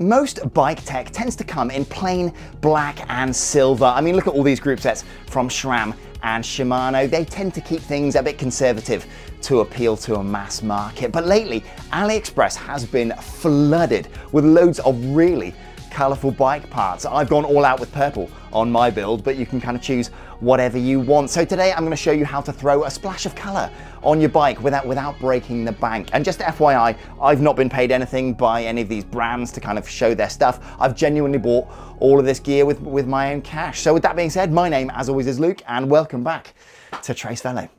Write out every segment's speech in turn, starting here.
Most bike tech tends to come in plain black and silver. I mean, look at all these group sets from SRAM and Shimano. They tend to keep things a bit conservative to appeal to a mass market. But lately, AliExpress has been flooded with loads of really colourful bike parts. I've gone all out with purple on my build, but you can kind of choose whatever you want. So today I'm going to show you how to throw a splash of colour on your bike without breaking the bank. And just FYI, I've not been paid anything by any of these brands to kind of show their stuff. I've genuinely bought all of this gear with my own cash. So with that being said, my name as always is Luke, and welcome back to Trace Velo.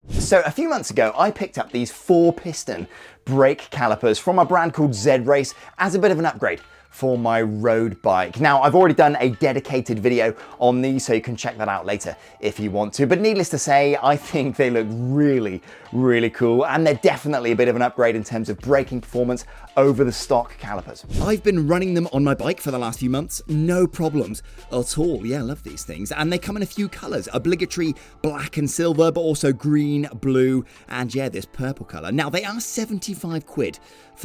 So a few months ago, I picked up these 4-piston brake calipers from a brand called Z-Race as a bit of an upgrade for my road bike. Now, I've already done a dedicated video on these, so you can check that out later if you want to. But needless to say, I think they look really, really cool, and they're definitely a bit of an upgrade in terms of braking performance over the stock calipers. I've been running them on my bike for the last few months, no problems at all. Yeah, I love these things. And they come in a few colors, obligatory black and silver, but also green, blue, and yeah, this purple color. Now, they are 75 quid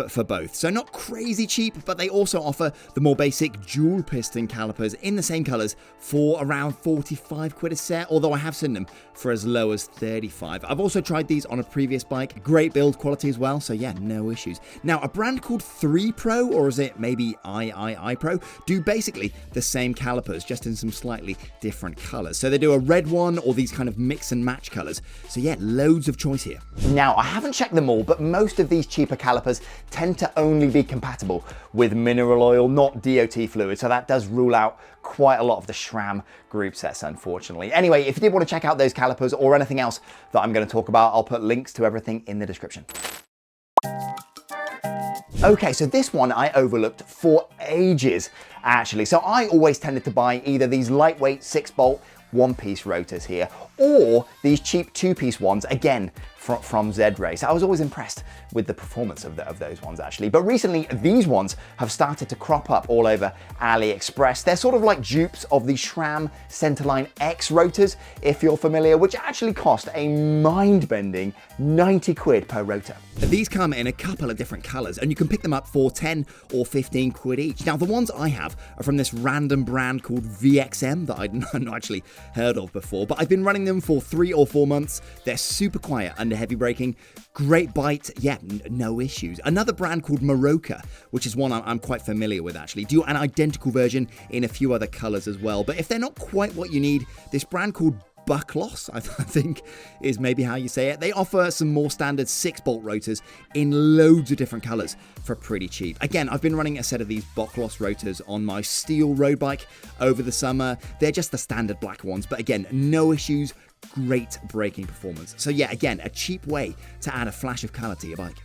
for both, so not crazy cheap, but they also offer the more basic dual piston calipers in the same colors for around 45 quid a set, although I have seen them for as low as 35. I've also tried these on a previous bike, great build quality as well, so yeah, no issues. Now, a brand called 3 Pro, or is it maybe I Pro, do basically the same calipers, just in some slightly different colors. So they do a red one or these kind of mix and match colors. So yeah, loads of choice here. Now, I haven't checked them all, but most of these cheaper calipers tend to only be compatible with mineral oil, not DOT fluid. So that does rule out quite a lot of the SRAM group sets, unfortunately. Anyway, if you did want to check out those calipers or anything else that I'm going to talk about, I'll put links to everything in the description. Okay, so this one I overlooked for ages, actually. So I always tended to buy either these lightweight 6-bolt one-piece rotors here, or these cheap 2-piece ones, again, from Z-Race. I was always impressed with the performance of those ones, actually. But recently, these ones have started to crop up all over AliExpress. They're sort of like dupes of the SRAM Centerline X rotors, if you're familiar, which actually cost a mind-bending 90 quid per rotor. These come in a couple of different colors, and you can pick them up for 10 or 15 quid each. Now, the ones I have are from this random brand called VXM that I'd not actually heard of before, but I've been running them for 3 or 4 months. They're super quiet under heavy braking, great bite, yeah, no issues. Another brand called Maroka, which is one I'm quite familiar with actually, do an identical version in a few other colors as well. But if they're not quite what you need, this brand called Buckloss, I think is maybe how you say it. They offer some more standard 6-bolt rotors in loads of different colors for pretty cheap. Again, I've been running a set of these Buckloss rotors on my steel road bike over the summer. They're just the standard black ones, but again, no issues, great braking performance. So yeah, again, a cheap way to add a flash of color to your bike.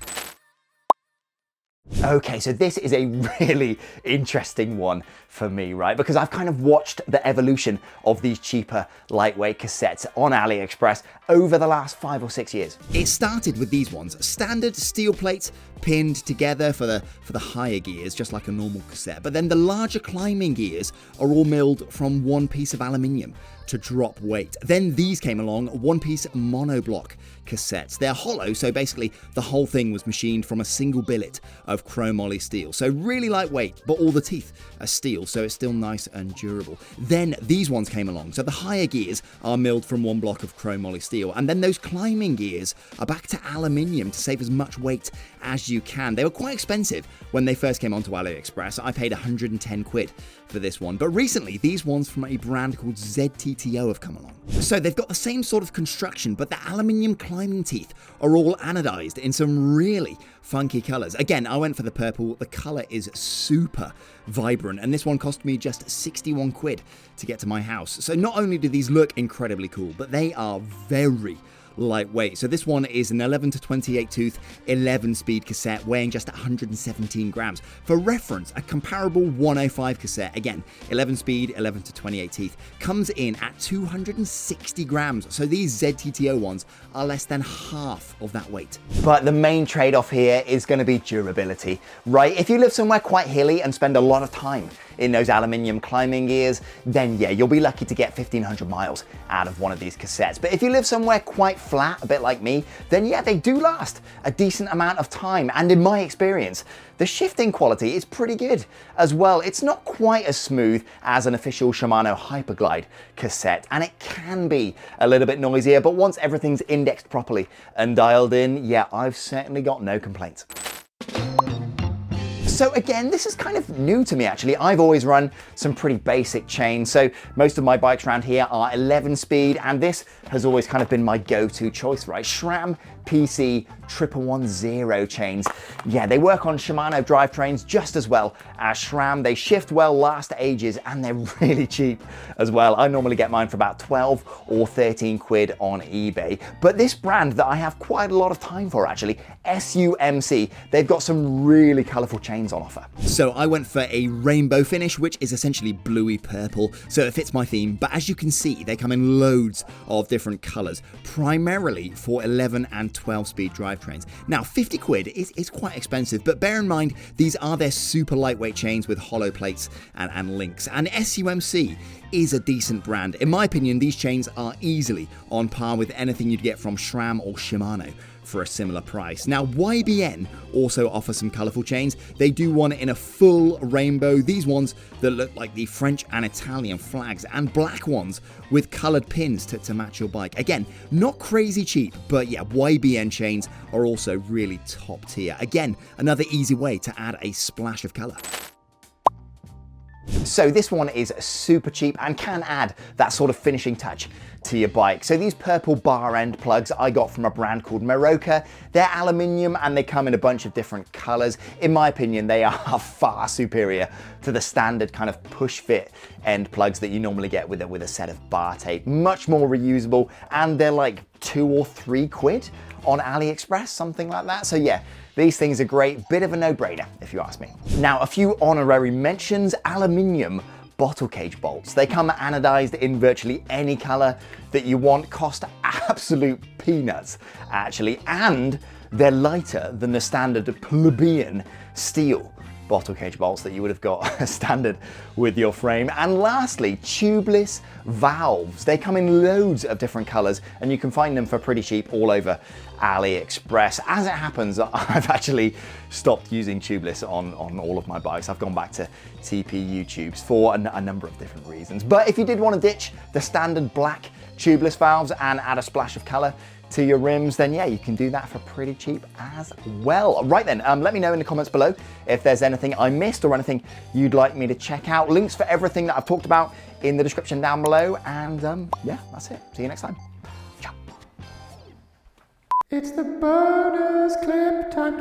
Okay, so this is a really interesting one for me, right? Because I've kind of watched the evolution of these cheaper lightweight cassettes on AliExpress over the last 5 or 6 years. It started with these ones, standard steel plates pinned together for the higher gears, just like a normal cassette. But then the larger climbing gears are all milled from one piece of aluminium to drop weight. Then these came along, one-piece monoblock cassettes. They're hollow, so basically the whole thing was machined from a single billet of chromoly steel. So really lightweight, but all the teeth are steel, so it's still nice and durable. Then these ones came along, so the higher gears are milled from one block of chromoly steel, and then those climbing gears are back to aluminium to save as much weight as you can. They were quite expensive when they first came onto AliExpress. I paid 110 quid for this one, but recently these ones from a brand called ZTTO have come along. So they've got the same sort of construction, but the aluminium climbing teeth are all anodized in some really funky colors. Again, I went for the purple. The color is super vibrant, and this one cost me just 61 quid to get to my house. So not only do these look incredibly cool, but they are very lightweight. So this one is an 11 to 28 tooth 11 speed cassette weighing just 117 grams. For reference, a comparable 105 cassette, again 11 speed 11 to 28 teeth, comes in at 260 grams. So these ZTTO ones are less than half of that weight. But the main trade-off here is going to be durability, right? If you live somewhere quite hilly and spend a lot of time in those aluminium climbing gears, then yeah, you'll be lucky to get 1,500 miles out of one of these cassettes. But if you live somewhere quite flat, a bit like me, then yeah, they do last a decent amount of time. And in my experience, the shifting quality is pretty good as well. It's not quite as smooth as an official Shimano Hyperglide cassette, and it can be a little bit noisier, but once everything's indexed properly and dialed in, yeah, I've certainly got no complaints. So again, this is kind of new to me actually. I've always run some pretty basic chains. So most of my bikes around here are 11 speed, and this has always kind of been my go-to choice, right? SRAM PC 1110 chains. Yeah, they work on Shimano drivetrains just as well as SRAM. They shift well, last ages, and they're really cheap as well. I normally get mine for about 12 or 13 quid on eBay. But this brand that I have quite a lot of time for actually, SUMC, they've got some really colourful chains on offer. So I went for a rainbow finish, which is essentially bluey purple, so it fits my theme. But as you can see, they come in loads of different colours, primarily for 11 and 12 speed drivetrains. Now 50 quid is quite expensive, but bear in mind these are their super lightweight chains with hollow plates and links, and SUMC is a decent brand. In my opinion, these chains are easily on par with anything you'd get from SRAM or Shimano for a similar price. Now YBN also offer some colourful chains. They do one in a full rainbow, these ones that look like the French and Italian flags, and black ones with coloured pins to match your bike. Again, not crazy cheap, but yeah, YBN chains are also really top tier. Again, another easy way to add a splash of colour. So this one is super cheap and can add that sort of finishing touch to your bike. So these purple bar end plugs I got from a brand called Meroka. They're aluminium and they come in a bunch of different colors. In my opinion, they are far superior to the standard kind of push fit end plugs that you normally get with a set of bar tape. Much more reusable, and they're like 2 or 3 quid on AliExpress, something like that. So yeah, these things are great, bit of a no-brainer if you ask me. Now, a few honorary mentions: aluminium bottle cage bolts. They come anodized in virtually any color that you want, cost absolute peanuts actually, and they're lighter than the standard plebeian steel bottle cage bolts that you would have got standard with your frame. And lastly, tubeless valves. They come in loads of different colors and you can find them for pretty cheap all over AliExpress. As it happens, I've actually stopped using tubeless on all of my bikes. I've gone back to TPU tubes for a number of different reasons. But if you did want to ditch the standard black tubeless valves and add a splash of color to your rims, then yeah, you can do that for pretty cheap as well. Right then, let me know in the comments below if there's anything I missed or anything you'd like me to check out. Links for everything that I've talked about in the description down below, and yeah, that's it. See you next time. Ciao. It's the bonus clip time.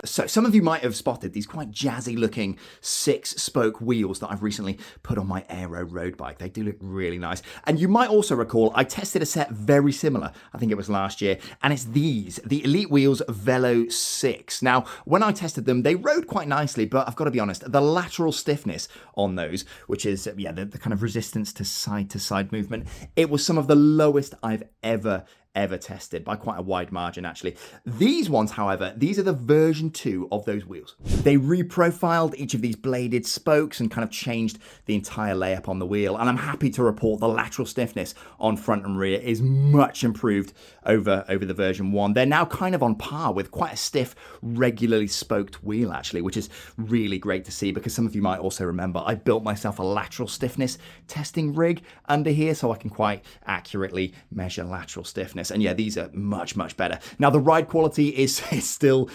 So some of you might have spotted these quite jazzy looking 6-spoke wheels that I've recently put on my Aero road bike. They do look really nice. And you might also recall I tested a set very similar, I think it was last year, and it's these, the Elite Wheels Velo 6. Now, when I tested them, they rode quite nicely, but I've got to be honest, the lateral stiffness on those, which is yeah, the kind of resistance to side movement, it was some of the lowest I've ever tested by quite a wide margin actually. These ones, however, these are the version 2 of those wheels. They reprofiled each of these bladed spokes and kind of changed the entire layup on the wheel, and I'm happy to report the lateral stiffness on front and rear is much improved over the version 1. They're now kind of on par with quite a stiff, regularly spoked wheel actually, which is really great to see, because some of you might also remember I built myself a lateral stiffness testing rig under here so I can quite accurately measure lateral stiffness. And yeah, these are much better. Now the ride quality is still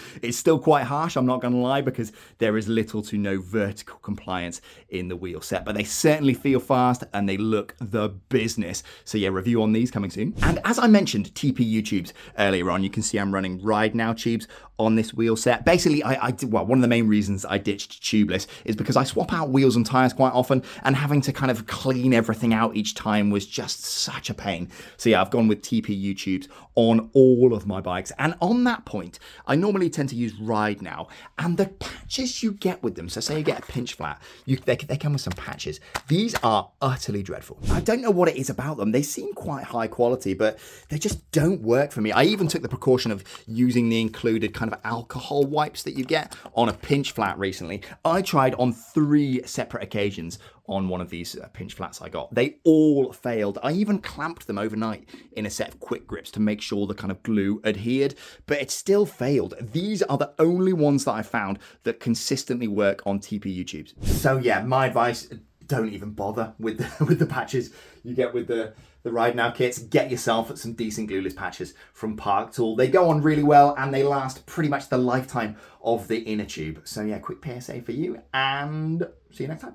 quite harsh, I'm not gonna lie, because there is little to no vertical compliance in the wheel set, but they certainly feel fast and they look the business. So yeah, review on these coming soon. And as I mentioned TPU tubes earlier on, you can see I'm running Ride Now tubes on this wheel set. Basically, well, one of the main reasons I ditched tubeless is because I swap out wheels and tires quite often, and having to kind of clean everything out each time was just such a pain. So yeah, I've gone with TPU tubes on all of my bikes. And on that point, I normally tend to use Ride Now, and the patches you get with them, so say you get a pinch flat, they come with some patches. These are utterly dreadful. I don't know what it is about them. They seem quite high quality, but they just don't work for me. I even took the precaution of using the included kind kind of alcohol wipes that you get on a pinch flat recently. I tried on 3 separate occasions on one of these pinch flats I got. They all failed. I even clamped them overnight in a set of quick grips to make sure the kind of glue adhered, but it still failed. These are the only ones that I found that consistently work on TPU tubes. So yeah, my advice, don't even bother with the patches you get with the Ride Now kits. Get yourself some decent glueless patches from Park Tool. They go on really well and they last pretty much the lifetime of the inner tube. So yeah, quick PSA for you and see you next time.